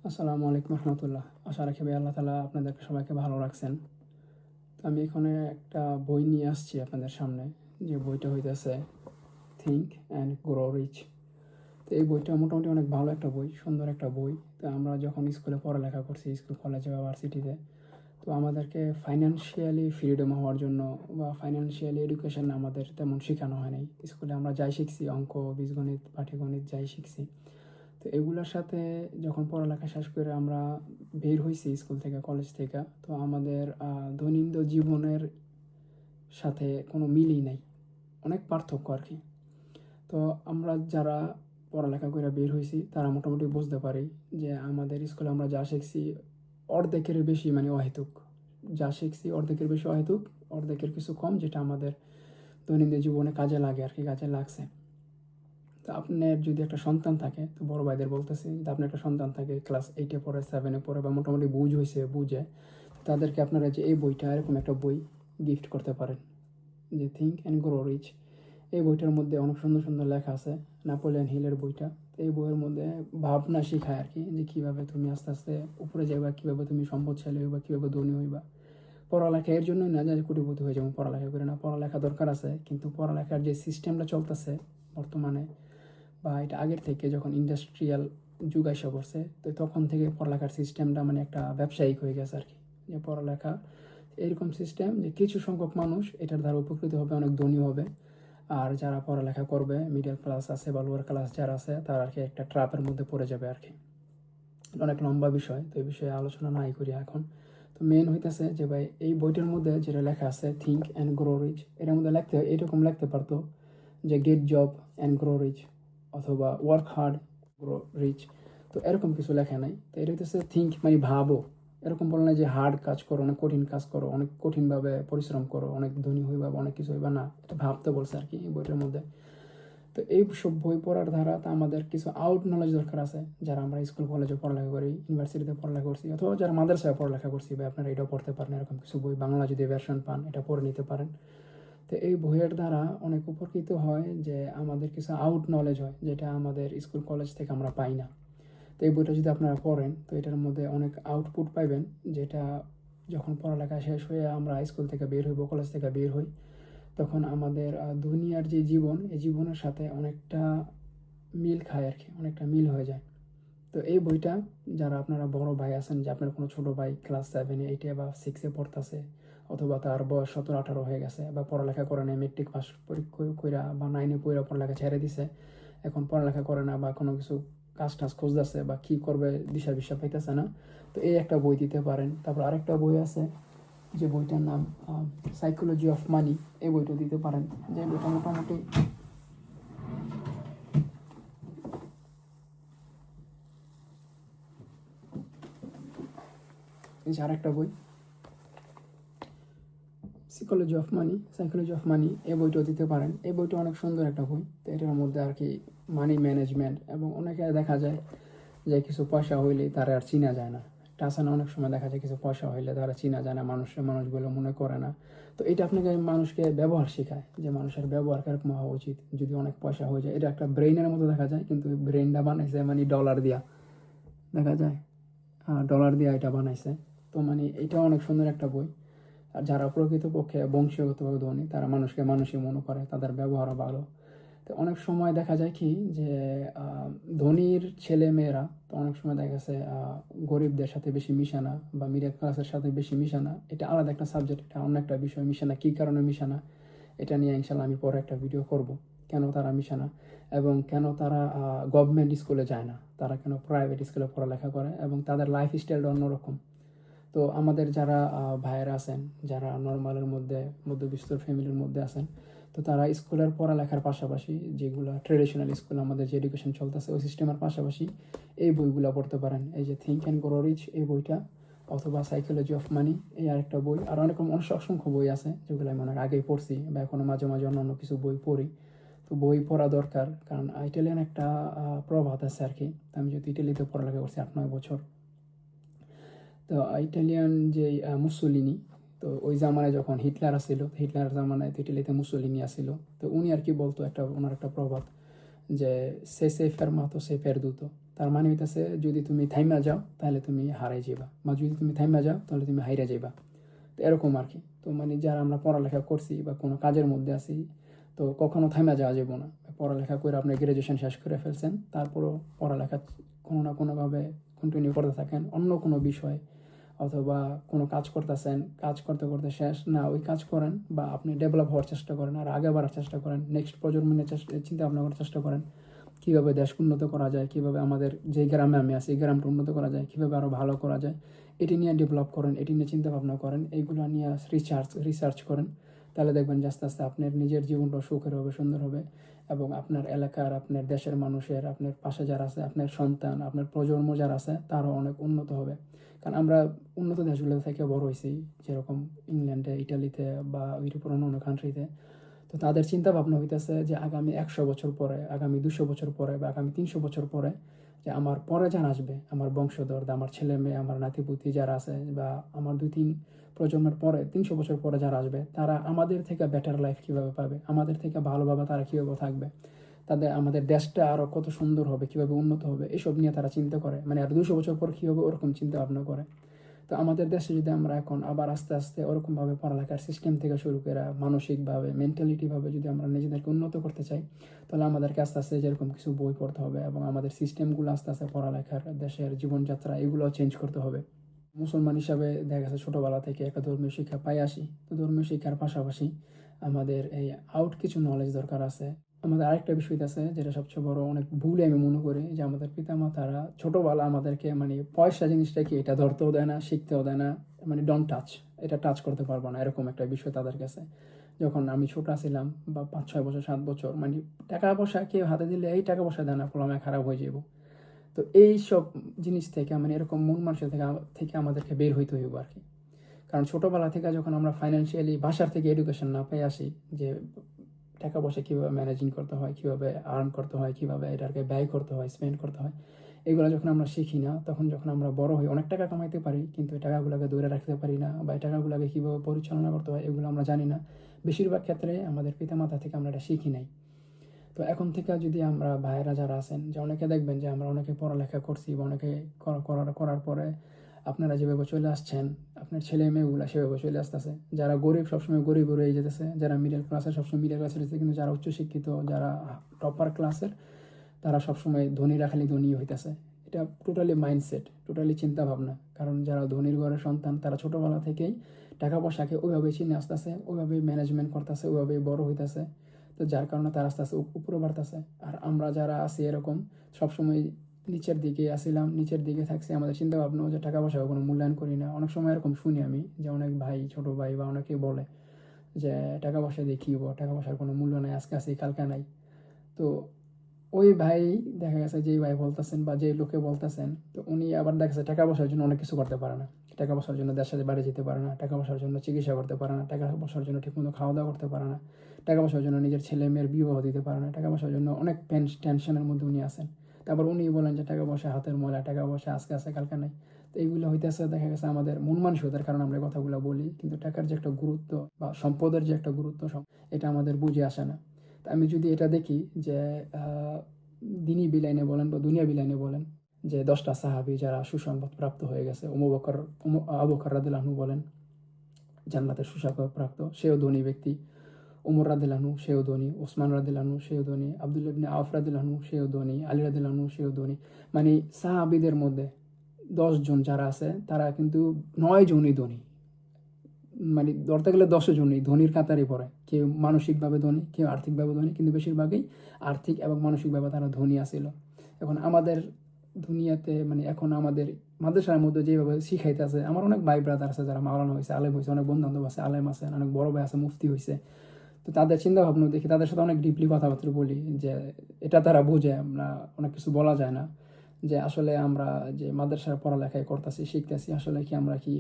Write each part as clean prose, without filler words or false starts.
আসসালামু আলাইকুম রহমতুল্লাহ। আশা রাখি ভাই আল্লাহ তালা আপনাদেরকে সবাইকে ভালো রাখছেন। তো আমি এখানে একটা বই নিয়ে আসছি আপনাদের সামনে, যে বইটা হইতেছে থিঙ্ক অ্যান্ড গ্রো রিচ। তো এই বইটা মোটামুটি অনেক ভালো একটা বই, সুন্দর একটা বই। তো আমরা যখন স্কুলে পড়ালেখা করছি, স্কুল কলেজে বা ভার্সিটিতে, তো আমাদেরকে ফাইন্যান্সিয়ালি ফ্রিডম হওয়ার জন্য বা ফাইন্যান্সিয়ালি এডুকেশন আমাদের তেমন শেখানো হয় নাই। স্কুলে আমরা যাই শিখছি, অঙ্ক, বীজগণিত, পাটিগণিত যাই শিখছি। তো এগুলোর সাথে যখন পড়ালেখা শেষ করে আমরা বের হয়েছি স্কুল থেকে, কলেজ থেকে, তো আমাদের দৈনন্দিন জীবনের সাথে কোনো মিলই নাই, অনেক পার্থক্য আর কি। তো আমরা যারা পড়ালেখা করে বের হয়েছি তারা মোটামুটি বুঝতে পারি যে আমাদের স্কুলে আমরা যা শিখছি অর্ধেকের বেশি মানে অহেতুক। যা শিখছি অর্ধেকের বেশি অহেতুক, অর্ধেকের কিছু কম যেটা আমাদের দৈনন্দিন জীবনে কাজে লাগে আর কি, কাজে লাগছে। তো আপনার যদি একটা সন্তান থাকে, তো বড় ভাইদের বলতেছি, যদি আপনার একটা সন্তান থাকে ক্লাস 8-এ পড়ে, 7-এ পড়ে বা মোটামুটি বুঝে, তাদেরকে আপনারা যে এই বইটা, এরকম একটা বই গিফট করতে পারেন, যে থিঙ্ক অ্যান্ড গ্রো রিচ। এই বইটার মধ্যে অনেক সুন্দর সুন্দর লেখা আছে, নেপোলিয়ন হিলের বইটা। তো এই বইয়ের মধ্যে ভাবনা শেখায় আর কি, যে কীভাবে তুমি আস্তে আস্তে উপরে যাইবা, কীভাবে তুমি সম্পদশালী হইবা, কীভাবে ধনী হইবা। পড়ালেখা এর জন্যই না যে কোটিপতি হয়ে যাবো, পড়ালেখা করে না, পড়ালেখা দরকার আছে, কিন্তু পড়ালেখার যে সিস্টেমটা চলতেছে বর্তমানে, বা এটা আগের থেকে যখন ইন্ডাস্ট্রিয়াল যুগ এসে পড়ছে, তো তখন থেকে পড়ালেখার সিস্টেমটা মানে একটা ব্যবসায়িক হয়ে গেছে আর কি। যে পড়ালেখা এরকম সিস্টেম যে কিছু সংখ্যক মানুষ এটার দ্বারা উপকৃত হবে, অনেক ধনী হবে। আর যারা পড়ালেখা করবে, মিডল ক্লাস আছে বা লোয়ার ক্লাস যারা আছে, তারা আর কি একটা ট্র্যাপের মধ্যে পড়ে যাবে আর কি। অনেক লম্বা বিষয়, তো এই বিষয়ে আলোচনা নাই করি এখন। তো মেন হইতেছে যে ভাই এই বইটার মধ্যে যেটা লেখা আছে থিঙ্ক অ্যান্ড গ্রো রিচ, এটার মধ্যে এরকম লিখতে পারতো যে get job and grow rich, অথবা ওয়ার্ক হার্ড গ্রো রিচ। তো এরকম কিছু লেখা নাই। তো এটা হচ্ছে থিঙ্ক মানে ভাবো, এরকম বলে না যে হার্ড কাজ করো, অনেক কঠিন কাজ করো, অনেক কঠিনভাবে পরিশ্রম করো, অনেক ধনী হইবা বা অনেক কিছু হইবা, না, এটা ভাবতে বলছে আর কি এই বইটার মধ্যে। তো এই সব বই পড়ার ধারা তা আমাদের কিছু আউট নলেজ দরকার আছে, যারা আমরা স্কুল কলেজে পড়ালেখা করি, ইউনিভার্সিটিতে পড়ালেখা করছি, অথবা যারা মাদ্রাসায় পড়ালেখা করছি, বা আপনারা এটাও পড়তে পারেন। এরকম কিছু বই বাংলা যদি ভার্সন পান, এটা পড়ে নিতে পারেন। তো এই বইয়ের দ্বারা অনেক উপকৃত হয়, যে আমাদের কিছু আউট নলেজ হয়, যেটা আমাদের স্কুল কলেজ থেকে আমরা পাই না। তো এই বইটা যদি আপনারা পড়েন, তো এটার মধ্যে অনেক আউটপুট পাইবেন, যেটা যখন পড়ালেখা শেষ হয়ে আমরা স্কুল থেকে বের হইব, কলেজ থেকে বের হই, তখন আমাদের দুনিয়ার যে জীবন, এই জীবনের সাথে অনেকটা মিল খায় আর কি, অনেকটা মিল হয়ে যায়। তো এই বইটা যারা আপনারা বড় ভাই আছেন, যে আপনার কোনো ছোটো ভাই ক্লাস 7-এ, 8-এ বা 6-এ পড়তেছে, অথবা তার বয়স 17-18 হয়ে গেছে, বা পড়ালেখা করে না, মেট্রিক পাস পরীক্ষা কইরা বা 9-এ পড়া পড়ালেখা ছেড়ে দিছে, এখন পড়ালেখা করে না বা কোনো কিছু কাজ টাজ খুঁজতেছে, বা কী করবে দিশা পাইতেছে না, তো এই একটা বই দিতে পারেন। তারপর আরেকটা বই আছে, যে বইটার নাম সাইকোলজি অফ মানি, এই বইটা দিতে পারেন। যে বইটা মোটামুটি আরেকটা বই সাইকোলজি অফ মানি, এই বইটাও দিতে পারেন। এই বইটা অনেক সুন্দর একটা বই। তো এটার মধ্যে আর কি মানি ম্যানেজমেন্ট, এবং অনেকে দেখা যায় যে কিছু পয়সা হইলেই তারা আর চিনা যায় না। টাসানা অনেক সময় দেখা যায় কিছু পয়সা হইলে তারা চিনা যায় না, মানুষগুলো মনে করে না। তো এটা আপনাকে মানুষকে ব্যবহার শেখায়, যে মানুষের ব্যবহার কিরকম হওয়া উচিত যদি অনেক পয়সা হয়ে যায়। এটা একটা ব্রেইনের মতো দেখা যায়, কিন্তু ব্রেইনটা বানাইছে মানে ডলার দিয়া, দেখা যায় ডলার দিয়া এটা বানাইছে। তো মানে এটা অনেক সুন্দর একটা বই। আর যারা প্রকৃতপক্ষে বংশীয়গতভাবে ধনী, তারা মানুষকে মানুষই মনে করে, তাদের ব্যবহারও ভালো। তো অনেক সময় দেখা যায় কি যে ধনীর ছেলে মেয়েরা, তো অনেক সময় দেখা গেছে গরিবদের সাথে বেশি মিশে না, বা মিডল ক্লাসের সাথে বেশি মিশে না। এটা আলাদা একটা সাবজেক্ট, এটা অন্য একটা বিষয়। মিশে না, কী কারণে মিশে না, এটা নিয়ে ইনশাল্লাহ আমি পরে একটা ভিডিও করব, কেন তারা মিশে না, এবং কেন তারা গভর্নমেন্ট স্কুলে যায় না, তারা কেন প্রাইভেট স্কুলে পড়ালেখা করে, এবং তাদের লাইফ স্টাইলটা অন্যরকম। তো আমাদের যারা ভাইয়েরা আছেন, যারা নর্মালের মধ্যে, মধ্যবিত্ত ফ্যামিলির মধ্যে আছেন, তো তারা স্কুলের পড়ালেখার পাশাপাশি, যেগুলো ট্রেডিশনাল স্কুল আমাদের যে এডুকেশন চলতেছে ওই সিস্টেমের পাশাপাশি এই বইগুলো পড়তে পারেন। এই যে থিঙ্ক অ্যান্ড গ্রো রিচ এই বইটা, অথবা সাইকোলজি অফ মানি এই আরেকটা বই। আর অসংখ্য বই আছে যেগুলো আমি অনেক আগেই পড়ছি, বা এখনও মাঝে মাঝে অন্য কিছু বই পড়ি। তো বই পড়া দরকার, কারণ ইটালিয়ান একটা প্রভাব আছে আর কি। আমি যেহেতু ইটালিতে পড়ালেখা করছি 8-9 বছর, তো ইটালিয়ান যে মুসোলিনি, তো ওই জামানায় যখন হিটলার আসছিল, হিটলার জামানায় তো ইটালিতে মুসোলিনি আসছিল। তো উনি আর কি বলতো, ওনার একটা প্রবাদ, যে সে ফেরমাতো সে পেরদুতো, তার মানে হইতেছে যদি তুমি থাইমা যাও তাহলে তুমি হারাই যাবা, বা যদি তুমি থাইমা যাও তাহলে তুমি হাইরা যাবা। তো এরকম আর কি। তো মানে যারা আমরা পড়ালেখা করছি বা কোনো কাজের মধ্যে আছি, তো কখনো থাইমা যাওয়া যাবো না। পড়ালেখা করে আপনি গ্র্যাজুয়েশন শেষ করে ফেলছেন, তারপরও পড়ালেখা কোনো না কোনোভাবে কন্টিনিউ করতে থাকেন অন্য কোনো বিষয়, অথবা কোনো কাজ করতেছেন, কাজ করতে করতে শেষ না ওই কাজ করেন, বা আপনি ডেভেলপ হওয়ার চেষ্টা করেন, আর আগে বাড়ার চেষ্টা করেন, নেক্সট প্রজন্ম নিয়ে চিন্তা ভাবনা করার চেষ্টা করেন, কীভাবে দেশকে উন্নত করা যায়, কীভাবে আমাদের যে গ্রামে আমি আছি এই গ্রামটা উন্নত করা যায়, কীভাবে আরও ভালো করা যায়, এটি নিয়ে ডেভেলপ করেন, এটি নিয়ে চিন্তা ভাবনা করেন, এইগুলো নিয়ে রিসার্চ করেন, তাহলে দেখবেন যে আস্তে আস্তে আপনার নিজের জীবনটা সুখের হবে, সুন্দর হবে, এবং আপনার এলাকার, আপনার দেশের মানুষের, আপনার পাশে যারা আছে, আপনার সন্তান, আপনার প্রজন্ম যারা আছে তারও অনেক উন্নত হবে। কারণ আমরা উন্নত দেশগুলো থেকে বড় হয়েছি, যেরকম ইংল্যান্ডে, ইটালিতে বা ইউরোপের অন্য কান্ট্রিতে। তো তাদের চিন্তা ভাবনা হইতেছে যে আগামী 100 বছর পরে, আগামী 200 বছর পরে, বা আগামী 300 বছর পরে যে আমার পরে যারা আসবে, আমার বংশধর, আমার ছেলে মেয়ে, আমার নাতিপুতি যারা আছে, বা আমার 2-3 প্রজন্মের পরে, 300 বছর পরে যারা আসবে, তারা আমাদের থেকে বেটার লাইফ কীভাবে পাবে, আমাদের থেকে ভালোভাবে তারা কীভাবে থাকবে, তাদের আমাদের দেশটা আরও কত সুন্দর হবে, কীভাবে উন্নত হবে, এসব নিয়ে তারা চিন্তা করে। মানে আর 200 বছর পর কী হবে ওরকম চিন্তা ভাবনা করে। তো আমাদের দেশে যদি আমরা এখন আবার আস্তে আস্তে ওরকমভাবে পড়ালেখার সিস্টেম থেকে শুরু করে মানসিকভাবে, মেন্টালিটিভাবে যদি আমরা নিজেদেরকে উন্নত করতে চাই, তাহলে আমাদেরকে আস্তে আস্তে যেরকম কিছু বই পড়তে হবে, এবং আমাদের সিস্টেমগুলো আস্তে আস্তে পড়ালেখার, দেশের জীবনযাত্রা, এগুলো চেঞ্জ করতে হবে। মুসলমান হিসাবে দেখা গেছে ছোটোবেলা থেকে একটা ধর্মীয় শিক্ষা পাই আসি। তো ধর্মীয় শিক্ষার পাশাপাশি আমাদের এই আউট কিছু নলেজ দরকার আছে। আমাদের আরেকটা বিষয় আছে যেটা সবচেয়ে বড় অনেক ভুল আমি মনে করি, যে আমাদের পিতামাতারা ছোটোবেলা আমাদেরকে মানে পয়সা জিনিসটা কি এটা ধরতেও দেয় না, শিখতেও দেয় না, মানে ডোন্ট টাচ, এটা টাচ করতে পারবো না, এরকম একটা বিষয় তাদের কাছে। যখন আমি ছোটো ছিলাম, বা 5-6 বছর, 7 বছর, মানে টাকা পয়সা কেউ হাতে দিলে এই টাকা পয়সা দেয় না, আমি খারাপ হয়ে যাবো। তো এই সব জিনিস থেকে মানে এরকম মন মানুষের থেকে আমাদেরকে বের হইতে হইব আর কি। কারণ ছোটোবেলা থেকে যখন আমরা ফাইন্যান্সিয়ালি বাসার থেকে এডুকেশন না পেয়ে আসি, যে টাকা পয়সা কীভাবে ম্যানেজিং করতে হয়, কীভাবে আর্ন করতে হয়, কীভাবে এটাকে ব্যয় করতে হয়, স্পেন্ড করতে হয়, এগুলো যখন আমরা শিখি না, তখন যখন আমরা বড় হই অনেক টাকা কামাইতে পারি, কিন্তু এই টাকাগুলোকে ধরে রাখতে পারি না, বা এই টাকাগুলোকে কীভাবে পরিচালনা করতে হয় এগুলো আমরা জানি না। বেশিরভাগ ক্ষেত্রে আমাদের পিতামাতা থেকে আমরা এটা শিখি নাই। তো এখন থেকে যদি আমরা ভাইয়েরা যারা আছেন, যে অনেকে দেখবেন যে আমরা অনেকে পড়ালেখা করছি, বা অনেকে করার পরে আপনারা যেভাবে চলে আসছেন, আপনার ছেলে মেয়েগুলো সেভাবে চলে আসতেছে। যারা গরিব সবসময় গরিব রয়ে যেতেছে, যারা মিডল ক্লাসের সবসময় মিডল ক্লাসের যেতেছে, কিন্তু যারা উচ্চশিক্ষিত, যারা টপার ক্লাসের, তারা সবসময় ধনীরা খালি ধনী হইতেছে। এটা টোটালি মাইন্ডসেট, টোটালি চিন্তা ভাবনা। কারণ যারা ধনীর ঘরের সন্তান, তারা ছোটোবেলা থেকেই টাকা পয়সাকে ওইভাবেই চিনে আসতেছে, ওইভাবেই ম্যানেজমেন্ট করতেছে, ওইভাবেই বড় হইতেছে। তো যার কারণে তারা আস্তে আস্তে উপরে বাড়তেছে। আর আমরা যারা আছি এরকম সবসময় নিচের দিকে আসিলাম, নিচের দিকে থাকছি, আমাদের চিন্তা ভাবনা যে টাকা পয়সা কোনো মূল্যায়ন করি না। অনেক সময় এরকম শুনি আমি, যে অনেক ভাই, ছোটো ভাই বা অনেকেই বলে যে টাকা পয়সা দিয়ে কী হবো, টাকা পয়সার কোনো মূল্য নাই, আজকে আসি কালকে নাই। তো ওই ভাই দেখা গেছে, যেই ভাই বলতেছেন বা যেই লোকে বলতেছেন, তো উনি আবার দেখা যাচ্ছে টাকা পয়সার জন্য অনেক কিছু করতে পারে না। টাকা পয়সার জন্য দেশের বাড়ি যেতে পারে না, টাকা পয়সার জন্য চিকিৎসা করতে পারে না, টাকা পয়সার জন্য ঠিকমতো খাওয়া দাওয়া করতে পারে না, টাকা পয়সার জন্য নিজের ছেলে মেয়ের বিবাহ দিতে পারে না, টাকা পয়সার জন্য অনেক টেনশনের মধ্যে উনি আছেন। তারপর উনি বলেন যে টাকা পয়সা হাতের ময়লা, টাকা পয়সা আজকে আছে কালকে নাই। তো এইগুলো হইতেছে দেখা গেছে আমাদের মন মানসিকতার কারণে আমরা কথাগুলো বলি, কিন্তু টাকার যে একটা গুরুত্ব বা সম্পদের যে একটা গুরুত্ব, এটা আমাদের বুঝে আসে না। তা আমি যদি এটা দেখি যে দিনী বিলাইনে বলেন বা দুনিয়া বিলাইনে বলেন, যে 10টা সাহাবী যারা সুসংবাদ প্রাপ্ত হয়ে গেছে, আবু বকর রাদিয়াল্লাহু আনহু বলেন জান্নাতের সুসংবাদ প্রাপ্ত, সেও ধনী ব্যক্তি। উমর রাদিয়াল্লাহু আনহু, সেও ধনী। ওসমান রাদিয়াল্লাহু আনহু, সেও ধনী। আব্দুল্লাহ ইবনে আওফ রাদিয়াল্লাহু আনহু, সেও ধনী। আলী রাদিয়াল্লাহু আনহু, সেও ধনী। মানে সাহাবীদের মধ্যে 10 জন যারা আছে, তারা কিন্তু 9 জনই ধনী। মানে ধরতে গেলে 10 জনই ধনীর কাতারে পড়ে। কেউ মানসিকভাবে ধনী, কেউ আর্থিকভাবে ধনী, কিন্তু বেশিরভাগই আর্থিক এবং মানসিকভাবে তারা ধনী আছিল। এখন আমাদের দুনিয়াতে মানে এখন আমাদের মাদ্রাসার মধ্যে যেভাবে শিখাইতেছে, আমার অনেক ভাই ব্রাদার আছে যারা মাওলানা হয়েছে, আলেম হয়েছে, অনেক বন্ধু বান্ধব আছে আলেম আছে, অনেক বড় ভাই আছে মুফতি হয়েছে। তো তাদের চিন্তা ভাবনা দেখি, তাদের সাথে অনেক ডিপলি কথাবার্তা বলি, যে এটা তারা বোঝে, আমরা অনেক কিছু বলা যায় না, যে আসলে আমরা যে মাদ্রাসার পড়ালেখায় করতেছি, শিখতেছি, আসলে কি আমরা কি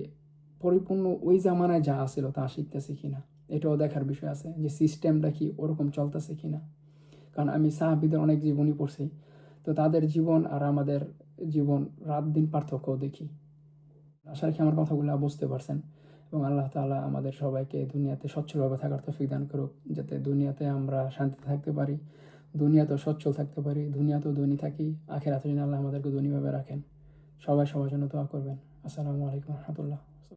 পরিপূর্ণ ওই জামানায় যা আছিল তা শিখতেছি কিনা, এটাও দেখার বিষয় আছে, যে সিস্টেমটা কি ওরকম চলতেছে কিনা। কারণ আমি সাহাবীদের অনেক জীবনই পড়ছি, তো তাদের জীবন আর আমাদের জীবন রাত দিন পার্থক্য দেখি। আশা রাখি আমার কথাগুলো বুঝতে পারছেন, এবং আল্লাহ তাআলা আমাদের সবাইকে দুনিয়াতে সচ্ছলভাবে থাকার তৌফিক দান করুক, যাতে দুনিয়াতে আমরা শান্তিতে থাকতে পারি, দুনিয়াতেও সচ্ছল থাকতে পারি, দুনিয়াতেও ধনী থাকি, আখিরাতে যেন আল্লাহ আমাদেরকে ধনীভাবে রাখেন। সবাই সবার জন্য দোয়া করবেন। আসসালামু আলাইকুম রহমতুল্লাহ।